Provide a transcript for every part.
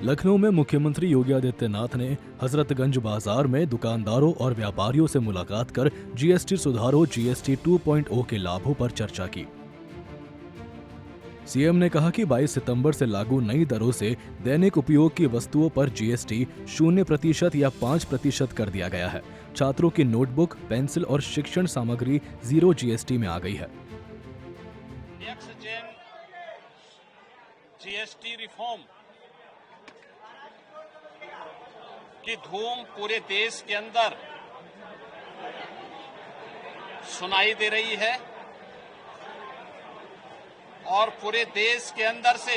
लखनऊ में मुख्यमंत्री योगी आदित्यनाथ ने हजरतगंज बाजार में दुकानदारों और व्यापारियों से मुलाकात कर जीएसटी सुधारों जीएसटी 2.0 के लाभों पर चर्चा की। सीएम ने कहा कि 22 सितंबर से लागू नई दरों से दैनिक उपयोग की वस्तुओं पर जीएसटी 0% या 5% कर दिया गया है। छात्रों की नोटबुक, पेंसिल और शिक्षण सामग्री 0 जीएसटी में आ गई है। जीएसटी रिफॉर्म की धूम पूरे देश के अंदर सुनाई दे रही है और पूरे देश के अंदर से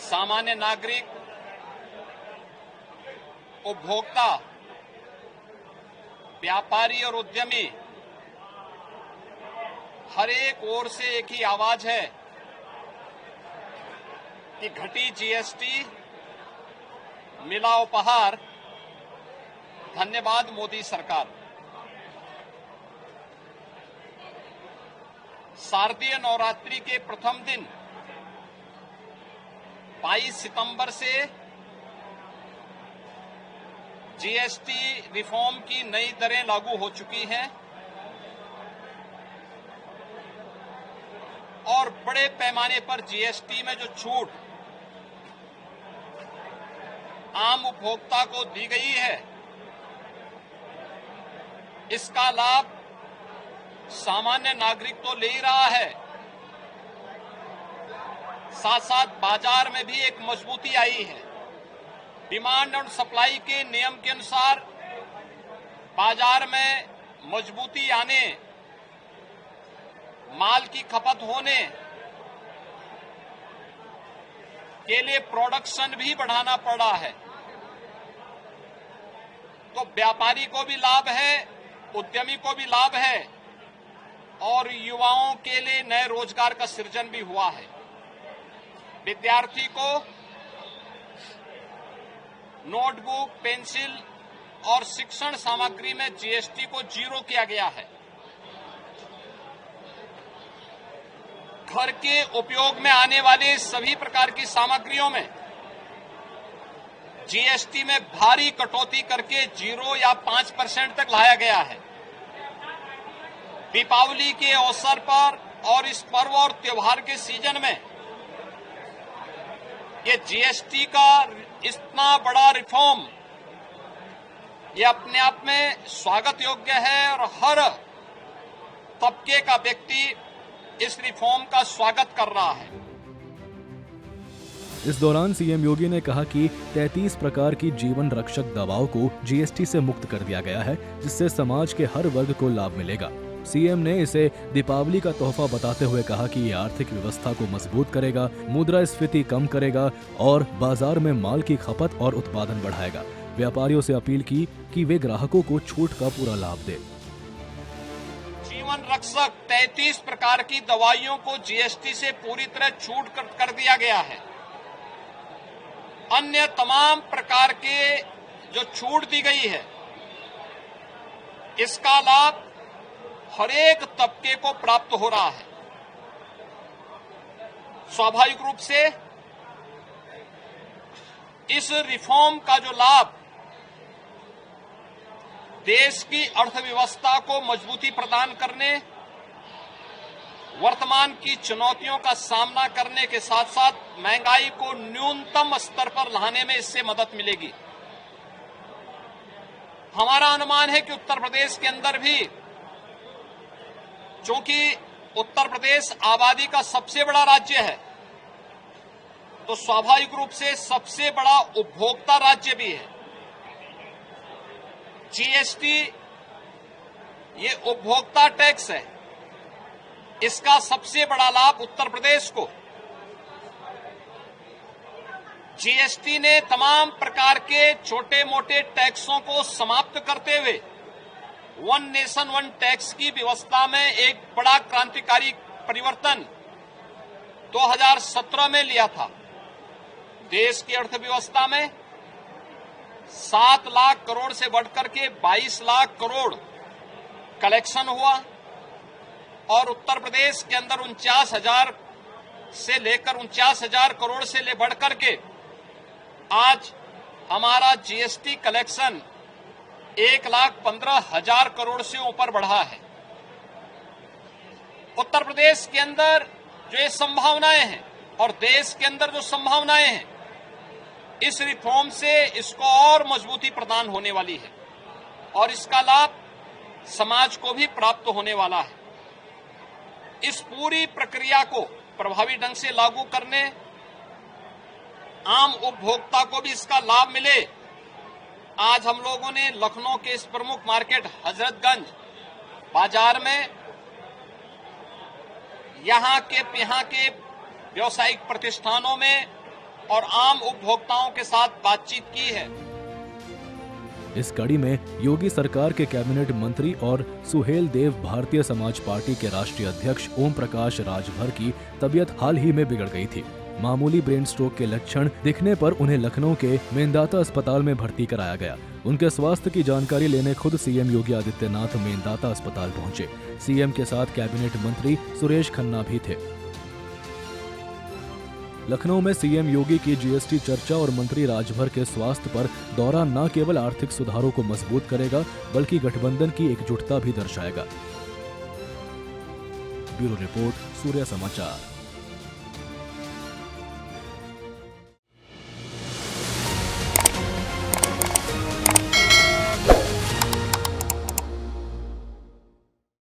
सामान्य नागरिक, उपभोक्ता, व्यापारी और उद्यमी हर एक ओर से एक ही आवाज है कि घटी जीएसटी, मिला उपहार, धन्यवाद मोदी सरकार। शारदीय नवरात्रि के प्रथम दिन 22 सितंबर से जीएसटी रिफॉर्म की नई दरें लागू हो चुकी हैं और बड़े पैमाने पर जीएसटी में जो छूट आम उपभोक्ता को दी गई है, इसका लाभ सामान्य नागरिक तो ले ही रहा है, साथ साथ बाजार में भी एक मजबूती आई है। डिमांड और सप्लाई के नियम के अनुसार बाजार में मजबूती आने, माल की खपत होने के लिए प्रोडक्शन भी बढ़ाना पड़ रहा है, तो व्यापारी को भी लाभ है, उद्यमी को भी लाभ है और युवाओं के लिए नए रोजगार का सृजन भी हुआ है। विद्यार्थी को नोटबुक, पेंसिल और शिक्षण सामग्री में जीएसटी को 0 किया गया है। घर के उपयोग में आने वाले सभी प्रकार की सामग्रियों में जीएसटी में भारी कटौती करके 0 या 5% तक लाया गया है। दीपावली के अवसर पर और इस पर्व और त्योहार के सीजन में ये जीएसटी का इतना बड़ा रिफॉर्म ये अपने आप में स्वागत योग्य है और हर तबके का व्यक्ति इस रिफॉर्म का स्वागत कर रहा है। इस दौरान सीएम योगी ने कहा कि 33 प्रकार की जीवन रक्षक दवाओं को जीएसटी से मुक्त कर दिया गया है, जिससे समाज के हर वर्ग को लाभ मिलेगा। सीएम ने इसे दीपावली का तोहफा बताते हुए कहा कि ये आर्थिक व्यवस्था को मजबूत करेगा, मुद्रास्फीति कम करेगा और बाजार में माल की खपत और उत्पादन बढ़ाएगा। व्यापारियों से अपील की कि वे ग्राहकों को छूट का पूरा लाभ दें। जीवन रक्षक 33 प्रकार की दवाइयों को जीएसटी से पूरी तरह छूट कर दिया गया है। अन्य तमाम प्रकार के जो छूट दी गई है, इसका लाभ हर एक तबके को प्राप्त हो रहा है। स्वाभाविक रूप से इस रिफॉर्म का जो लाभ देश की अर्थव्यवस्था को मजबूती प्रदान करने, वर्तमान की चुनौतियों का सामना करने के साथ साथ महंगाई को न्यूनतम स्तर पर लाने में इससे मदद मिलेगी। हमारा अनुमान है कि उत्तर प्रदेश के अंदर भी, चूंकि उत्तर प्रदेश आबादी का सबसे बड़ा राज्य है, तो स्वाभाविक रूप से सबसे बड़ा उपभोक्ता राज्य भी है। जीएसटी ये उपभोक्ता टैक्स है, इसका सबसे बड़ा लाभ उत्तर प्रदेश को। जीएसटी ने तमाम प्रकार के छोटे मोटे टैक्सों को समाप्त करते हुए वन नेशन वन टैक्स की व्यवस्था में एक बड़ा क्रांतिकारी परिवर्तन 2017 में लिया था। देश की अर्थव्यवस्था में 7 लाख करोड़ से बढ़कर के 22 लाख करोड़ कलेक्शन हुआ और उत्तर प्रदेश के अंदर 49,000 से लेकर 49,000 करोड़ से ले बढ़कर के आज हमारा जीएसटी कलेक्शन 1,15,000 करोड़ से ऊपर बढ़ा है। उत्तर प्रदेश के अंदर जो ये संभावनाएं हैं और देश के अंदर जो संभावनाएं हैं, इस रिफॉर्म से इसको और मजबूती प्रदान होने वाली है और इसका लाभ समाज को भी प्राप्त होने वाला है। इस पूरी प्रक्रिया को प्रभावी ढंग से लागू करने, आम उपभोक्ता को भी इसका लाभ मिले, आज हम लोगों ने लखनऊ के इस प्रमुख मार्केट हजरतगंज बाजार में यहाँ के व्यावसायिक प्रतिष्ठानों में और आम उपभोक्ताओं के साथ बातचीत की है। इस कड़ी में योगी सरकार के कैबिनेट मंत्री और सुहेल देव भारतीय समाज पार्टी के राष्ट्रीय अध्यक्ष ओम प्रकाश राजभर की तबीयत हाल ही में बिगड़ गई थी। मामूली ब्रेन स्ट्रोक के लक्षण दिखने पर उन्हें लखनऊ के मेंदाता अस्पताल में भर्ती कराया गया। उनके स्वास्थ्य की जानकारी लेने खुद सीएम योगी आदित्यनाथ मेंदाता अस्पताल पहुंचे। सीएम के साथ कैबिनेट मंत्री सुरेश खन्ना भी थे। लखनऊ में सीएम योगी की जीएसटी चर्चा और मंत्री राजभर के स्वास्थ्य पर दौरा न केवल आर्थिक सुधारों को मजबूत करेगा बल्कि गठबंधन की एकजुटता भी दर्शाएगा। ब्यूरो रिपोर्ट, सूर्य समाचार।